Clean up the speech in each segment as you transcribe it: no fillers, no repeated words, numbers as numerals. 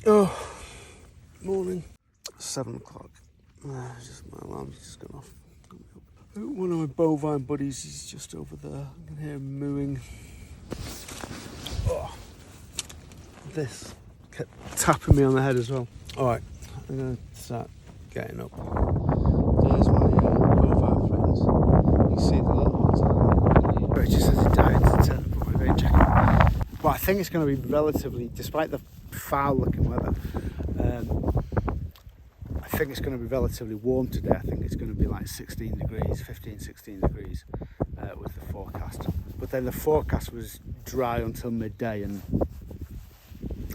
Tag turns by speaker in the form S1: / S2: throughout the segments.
S1: Oh, morning. 7 o'clock. Just my alarm's just gone off. One of my bovine buddies is just over there. I can hear him mooing. Oh, this kept tapping me on the head as well. Alright, I'm going to start getting up. There's my bovine friends. You can see the little ones. It just says it died to put my vein jacket. But I think it's going to be relatively, despite the foul looking weather, I think it's going to be relatively warm today. I think it's going to be like 16 degrees, 15, 16 degrees was the forecast. But then the forecast was dry until midday and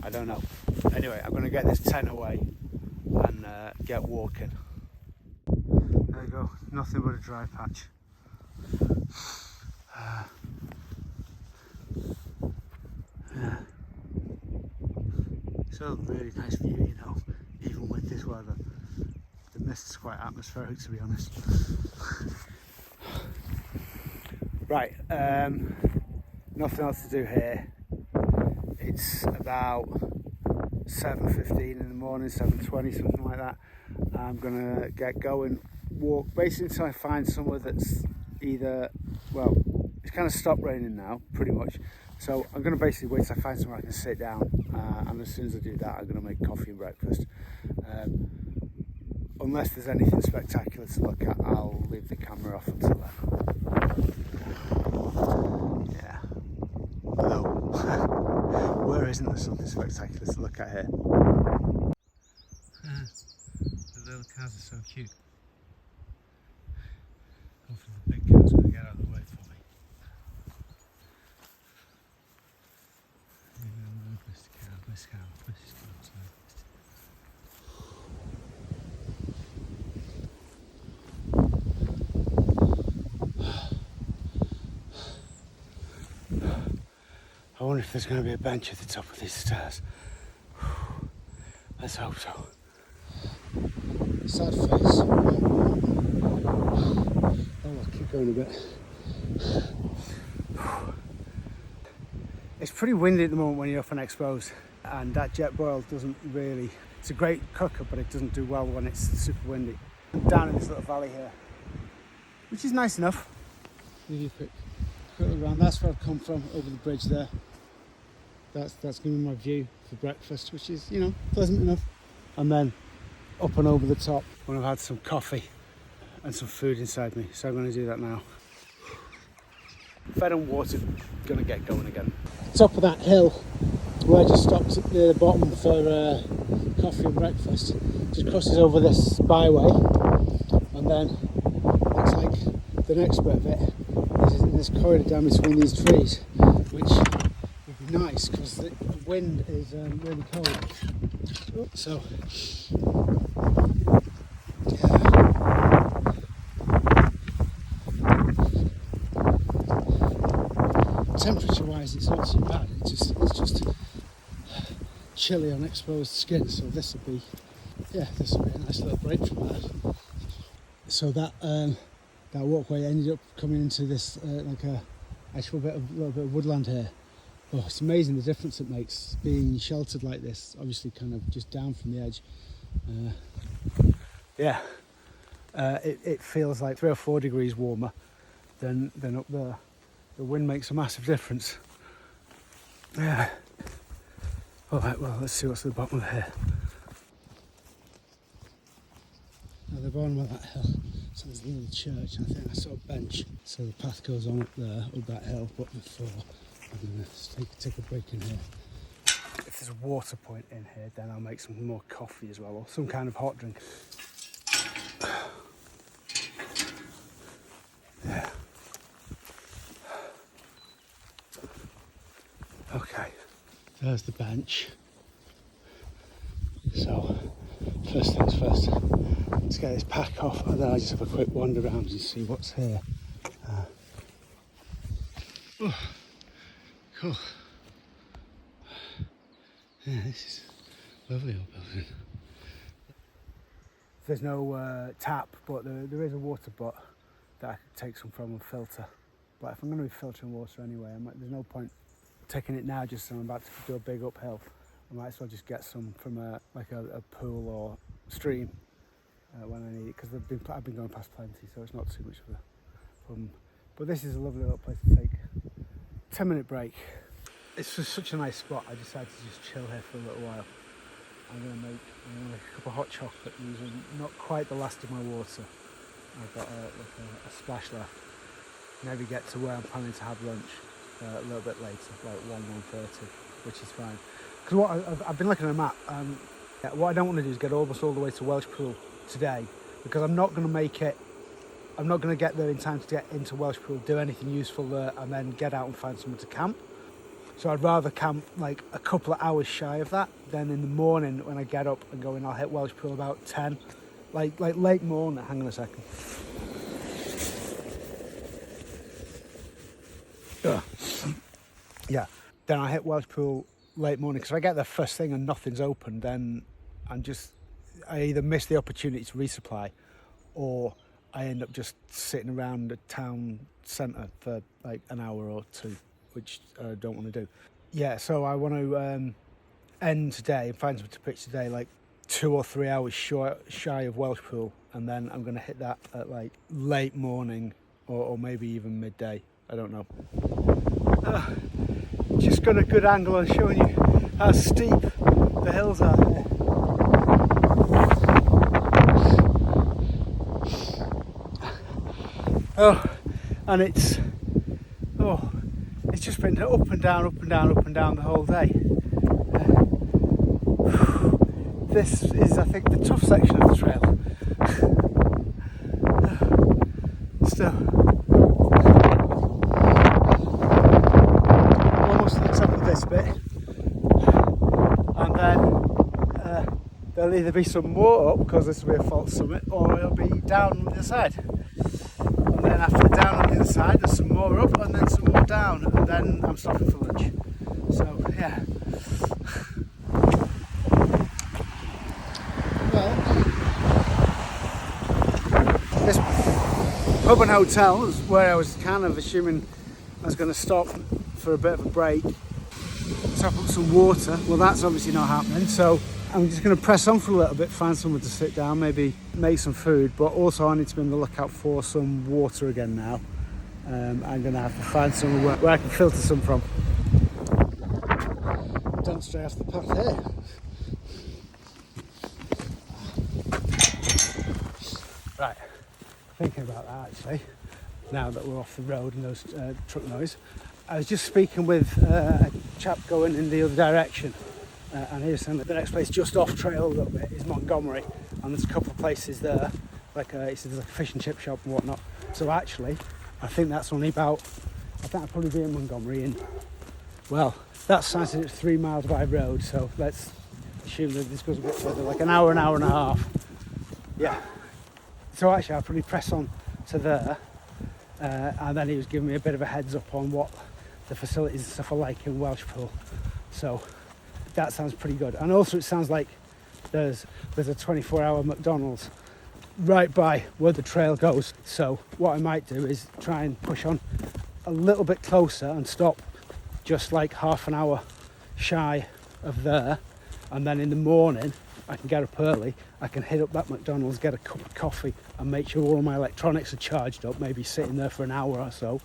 S1: I don't know. Anyway, I'm going to get this tent away and get walking. There you go, nothing but a dry patch. Yeah. It's a really nice view, you know, even with this weather. The mist's quite atmospheric, to be honest. Right, nothing else to do here. It's about 7:15 in the morning, 7:20, something like that. I'm gonna get going, walk, basically until I find somewhere that's either, well, it's kind of stopped raining now, pretty much. So I'm gonna basically wait till I find somewhere I can sit down, and as soon as I do that, I'm gonna make coffee and breakfast. Unless there's anything spectacular to look at, I'll leave the camera off until then. Yeah. Although, where isn't there something spectacular to look at here? The little cows are so cute. Hopefully the big cow's going to get out of the way for me. Mr. Cow, Mr. Cow, Mrs. Cow. I wonder if there's going to be a bench at the top of these stairs. Let's hope so. Sad face. Oh, I'll keep going a bit. It's pretty windy at the moment when you're up and exposed, and that jet boil doesn't really, it's a great cooker, but it doesn't do well when it's super windy. I'm down in this little valley here, which is nice enough. Give you a quick look around. That's where I've come from, over the bridge there. That's going to be my view for breakfast, which is, you know, pleasant enough. And then up and over the top when I've had some coffee and some food inside me. So I'm going to do that now. Fed and watered, going to get going again. Top of that hill where I just stopped at the bottom for coffee and breakfast just crosses over this byway, and then looks like the next bit of it is in this corridor down between these trees, which would be nice because the wind is really cold. So temperature wise it's not too bad, it's just chilly on exposed skin, so this will be a nice little break from that. So that walkway ended up coming into this like a little bit of woodland here. Oh, it's amazing the difference it makes being sheltered like this, obviously kind of just down from the edge. It feels like 3 or 4 degrees warmer than up there. The wind makes a massive difference. Yeah. Alright, well, let's see what's at the bottom of here. At the bottom of that hill, so there's a little church, and I think I saw a bench. So the path goes on up there, up that hill, but before I'm going to take a break in here. If there's a water point in here, then I'll make some more coffee as well, or some kind of hot drink. Yeah. Okay, there's the bench. So, first things first, let's get this pack off, and then I'll just have a quick wander around and see what's here. Cool. Yeah, this is lovely old building. There's no tap, but there is a water butt that I could take some from and filter. But if I'm going to be filtering water anyway, there's no point taking it now just so I'm about to do a big uphill I might as well just get some from a pool or stream when I need it, because I've been going past plenty, so it's not too much of a problem. But this is a lovely little place to take a 10-minute break. It's just such a nice spot. I decided to just chill here for a little while. I'm going to make a cup of hot chocolate using not quite the last of my water. I've got a splash left. Maybe get to where I'm planning to have lunch a little bit later, like 1:30, which is fine. Because I've been looking at a map. What I don't want to do is get almost all the way to Welshpool today, because I'm not going to make it. I'm not going to get there in time to get into Welshpool, do anything useful there, and then get out and find somewhere to camp. So I'd rather camp like a couple of hours shy of that. Then in the morning when I get up and go in, I'll hit Welshpool about 10, like late morning. Hang on a second. Yeah. Then I hit Welshpool late morning, because if I get there first thing and nothing's open, then I either miss the opportunity to resupply, or I end up just sitting around the town centre for like an hour or two, which I don't want to do. Yeah, so I want to end today and find something to pitch today, like 2 or 3 hours shy of Welshpool, and then I'm going to hit that at like late morning or maybe even midday. I don't know. Just got a good angle on showing you how steep the hills are here. And it's just been up and down, up and down, up and down the whole day. This is, I think, the tough section of the trail. Still, almost to the top of this bit, and then there'll either be some more up, because this will be a false summit, or it'll be down on the other side. And then after down on the other side, there's some more up, and then some more down, and then I'm stopping for lunch. So yeah. Well, this pub and hotel is where I was kind of assuming I was going to stop for a bit of a break, top up some water. Well, that's obviously not happening, so I'm just going to press on for a little bit, find somewhere to sit down, maybe make some food, but also I need to be on the lookout for some water again now. I'm going to have to find somewhere where I can filter some from. Done straight off the path here. Right, thinking about that actually, now that we're off the road and those truck noise. I was just speaking with a chap going in the other direction, and he was saying that the next place just off trail a little bit is Montgomery, and there's a couple of places there, he said there's like a fish and chip shop and whatnot. So actually, I think that's only about, I think I'd probably be in Montgomery in, well, that sign says it's 3 miles by road, so let's assume that this goes a bit further, like an hour and a half. Yeah. So actually I'll probably press on to there, and then he was giving me a bit of a heads up on what the facilities and stuff are like in Welshpool. So that sounds pretty good. And also it sounds like there's a 24-hour McDonald's right by where the trail goes. So what I might do is try and push on a little bit closer and stop just like half an hour shy of there, and then in the morning I can get up early, I can hit up that McDonald's, get a cup of coffee and make sure all my electronics are charged up, maybe sitting there for an hour or so,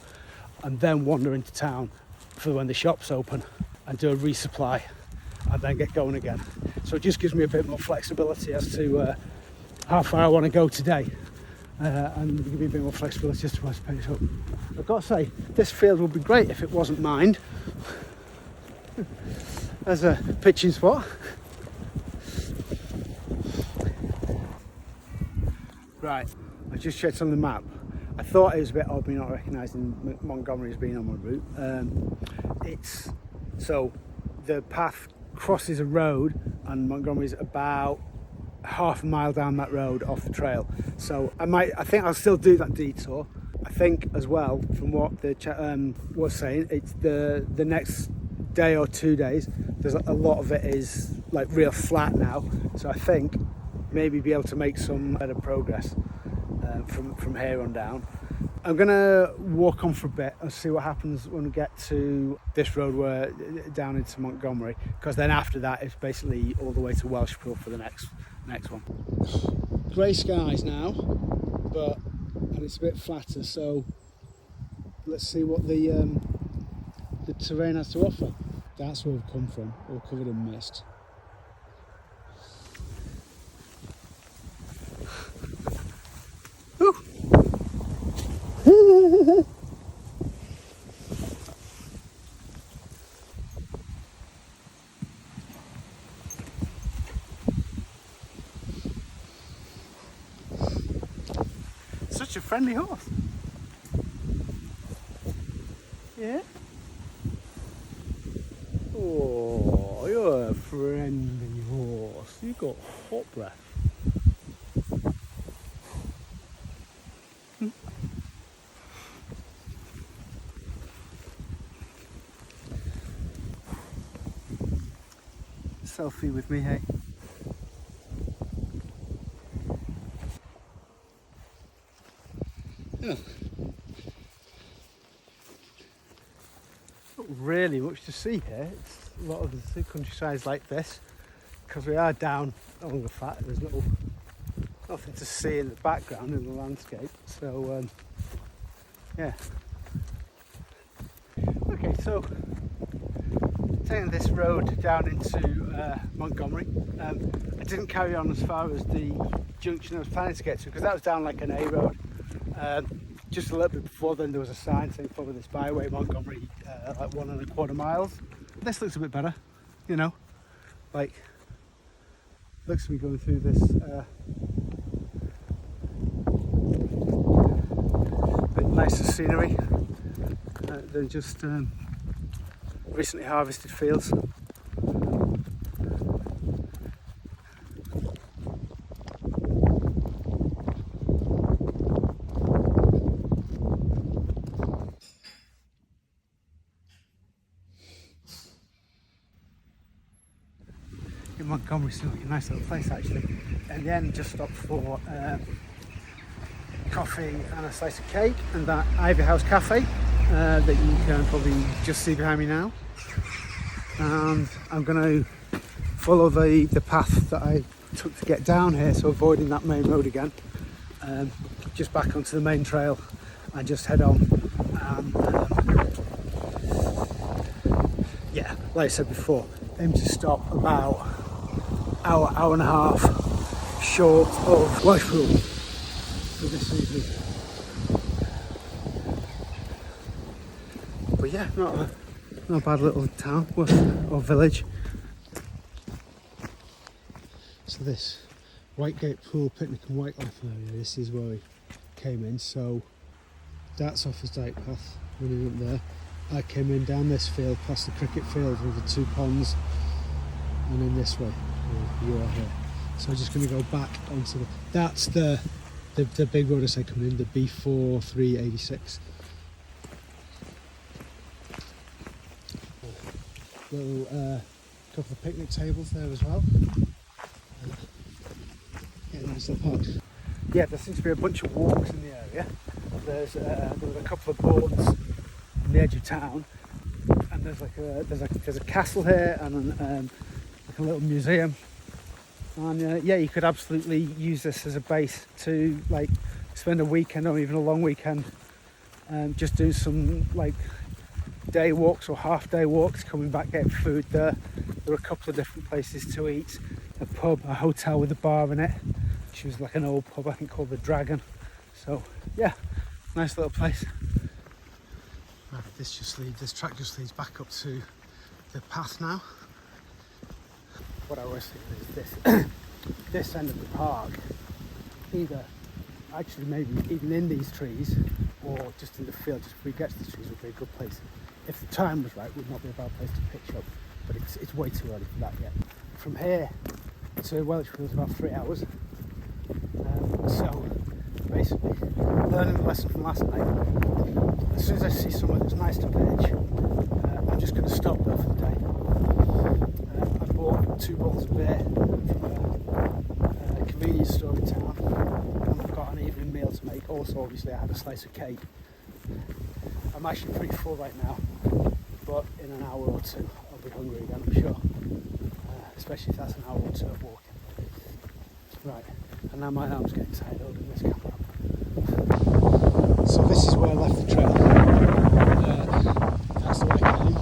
S1: and then wander into town for when the shop's open and do a resupply and then get going again. So it just gives me a bit more flexibility as to how far I want to go today, and give me a bit more flexibility as to where to pick it up. I've got to say, this field would be great if it wasn't mined as a pitching spot. Right, I just checked on the map. I thought it was a bit odd me not recognising Montgomery as being on my route. So the path crosses a road, and Montgomery's about half a mile down that road off the trail. So I think I'll still do that detour. I think as well, from what the chat was saying, it's the next day or 2 days, there's a lot of it is like real flat now. So I think maybe be able to make some better progress from here on down. I'm gonna walk on for a bit and see what happens when we get to this road where down into Montgomery, because then after that it's basically all the way to Welshpool for the next one. Grey skies now, and it's a bit flatter, so let's see what the terrain has to offer. That's where we've come from, all covered in mist. Such a friendly horse. Yeah. Oh, you're a friendly horse. You got hot breath. Selfie with me, hey? Yeah. Not really much to see here. It's a lot of the countryside's like this, because we are down along the flat. There's nothing to see in the background in the landscape. So yeah. Okay, so taking this road down into Montgomery. I didn't carry on as far as the junction I was planning to get to, because that was down like an A road. Just a little bit before then there was a sign saying follow this byway Montgomery, like 1.25 miles. This looks a bit better, you know, like looks to be going through this bit nicer scenery than just recently harvested fields. Montgomery seems like a nice little place actually. In the end, just stopped for coffee and a slice of cake, and that Ivy House Cafe that you can probably just see behind me now. And I'm going to follow the path that I took to get down here, so avoiding that main road again, just back onto the main trail and just head on. And yeah, like I said before, aim to stop about hour and a half short of Welshpool for this evening. But yeah, not a bad little town or village. So this Whitegate Pool picnic and wildlife area, this is where we came in. So that's Offa's Dyke path running up there. I came in down this field past the cricket field with the 2 ponds, and then this way. You are here. So I'm just going to go back onto that's the big road as I come in, the B4386. Little couple of picnic tables there as well. Yeah, nice little park. Yeah, there seems to be a bunch of walks in the area. There was a couple of boats on the edge of town, and there's a castle here and like a little museum. And yeah, you could absolutely use this as a base to like spend a weekend or even a long weekend just do some like day walks or half day walks, coming back, getting food there. There are a couple of different places to eat, a pub, a hotel with a bar in it, which was like an old pub I think called the Dragon. So yeah, nice little place. Right, this track just leads back up to the path now. What I was thinking is this end of the park, either actually maybe even in these trees or just in the field, just before we get to the trees, would be a good place. If the time was right, would not be a bad place to pitch up, but it's way too early for that yet. From here to Welshpool is about 3 hours. So basically, learning the lesson from last night, as soon as I see somewhere that's nice to pitch, I'm just going to stop there for the day. I bought 2 bottles of beer from a convenience store in town and I've got an evening meal to make. Also, obviously, I had a slice of cake. I'm actually pretty full right now, but in an hour or two I'll be hungry again, I'm sure. Especially if that's an hour or two of walking. Right, and now my arm's getting tired holding this camera up. So this is where I left the trail. That's the way I came.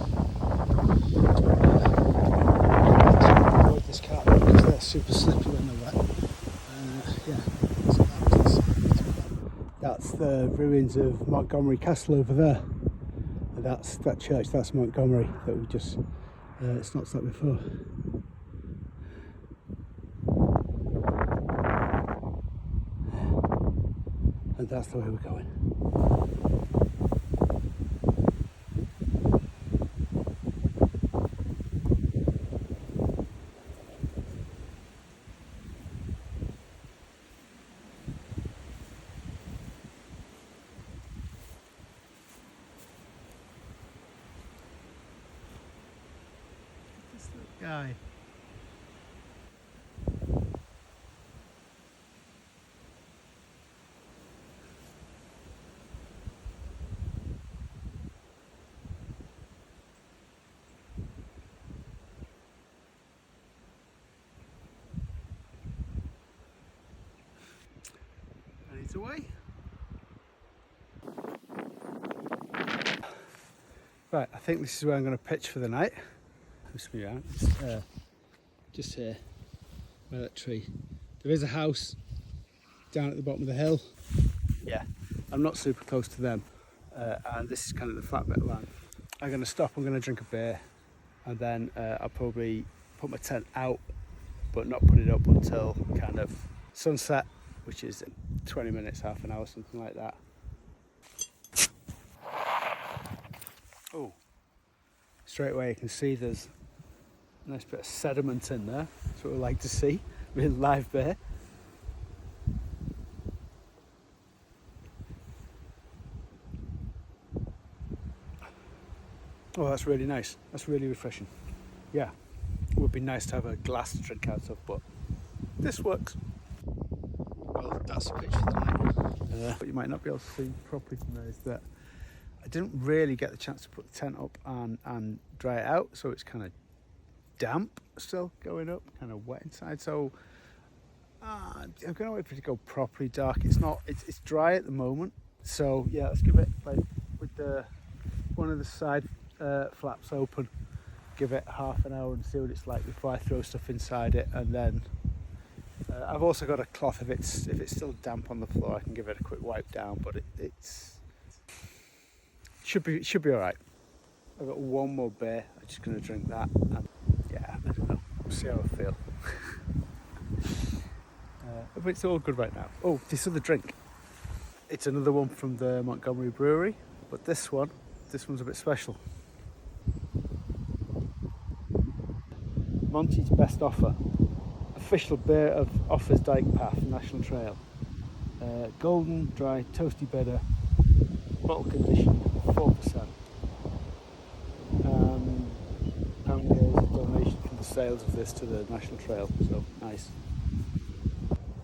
S1: Avoid this car because they're super slippery when they're wet. Yeah, so that's the ruins of Montgomery Castle over there. And that's that church, that's Montgomery that we just it's not that before. And that's the way we're going. This little guy. And he's away. Right, I think this is where I'm going to pitch for the night. It's just here, by that tree. There is a house down at the bottom of the hill. Yeah, I'm not super close to them, and this is kind of the flat bit of land. I'm going to stop, I'm going to drink a beer, and then I'll probably put my tent out, but not put it up until kind of sunset, which is 20 minutes, half an hour, something like that. Oh, straight away you can see there's a nice bit of sediment in there. That's what we like to see with live bear. Oh, that's really nice. That's really refreshing. Yeah, it would be nice to have a glass to drink out of, but this works. Well, that's a picture of the night. What you might not be able to see properly from there is that I didn't really get the chance to put the tent up and dry it out, so it's kind of damp still going up, kind of wet inside. So I'm going to wait for it to go properly dark. It's dry at the moment. So yeah, let's give it, like, with the one of the side flaps open, give it half an hour and see what it's like before I throw stuff inside it. And then I've also got a cloth. If it's still damp on the floor, I can give it a quick wipe down, but it should be all right. I've got one more beer. I'm just going to drink that. And yeah, I don't know. We'll see how I feel. But it's all good right now. Oh, this other drink. It's another one from the Montgomery Brewery, but this one's a bit special. Monty's Best Offa. Official beer of Offa's Dyke Path National Trail. Golden, dry, toasty bitter, bottle condition, 4%. Apparently there's a donation from the sales of this to the National Trail, so nice.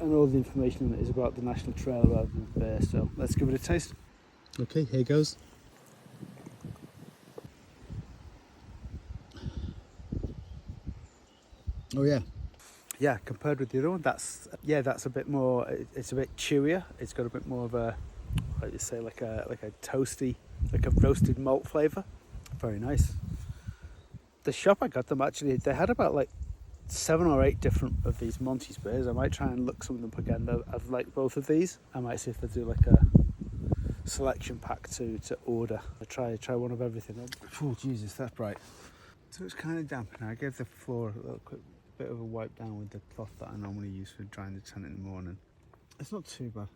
S1: And all the information on it is about the National Trail rather than the beer, so let's give it a taste. Okay, here goes. Oh yeah, compared with the other one, that's a bit more, it's a bit chewier. It's got a bit more of a, like you say, like a toasty, like a roasted malt flavour. Very nice. The shop I got them, actually, they had about like 7 or 8 different of these Monty's beers. I might try and look some of them up again. I've liked both of these. I might see if they do like a selection pack to order. I try one of everything. Oh Jesus, that's bright. So it's kind of damp now. I gave the floor a little quick bit of a wipe down with the cloth that I normally use for drying the tent in the morning. It's not too bad.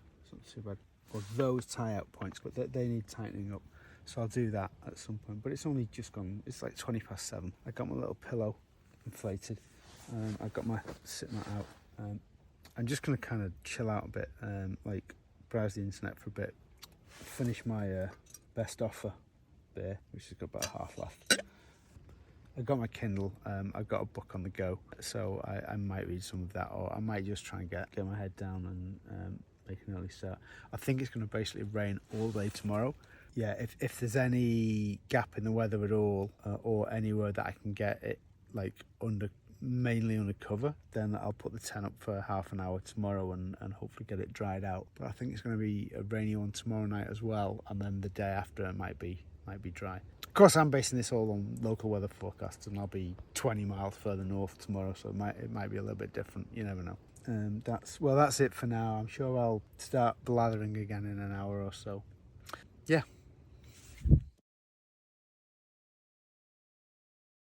S1: Or those tie-out points, but they need tightening up. So I'll do that at some point. But it's only just gone. It's like 7:20. I got my little pillow inflated. I've got my sit mat out. I'm just going to kind of chill out a bit, like browse the internet for a bit, finish my Best Offa beer, which has got about half left. I got my Kindle. I've got a book on the go, so I might read some of that, or I might just try and get my head down and make an early start. I think it's going to basically rain all day tomorrow. Yeah, if there's any gap in the weather at all, or anywhere that I can get it like mainly under cover, then I'll put the tent up for half an hour tomorrow and hopefully get it dried out. But I think it's going to be a rainy one tomorrow night as well, and then the day after it might be dry. Of course, I'm basing this all on local weather forecasts, and I'll be 20 miles further north tomorrow, so it might be a little bit different. You never know. That's it for now. I'm sure I'll start blathering again in an hour or so. Yeah,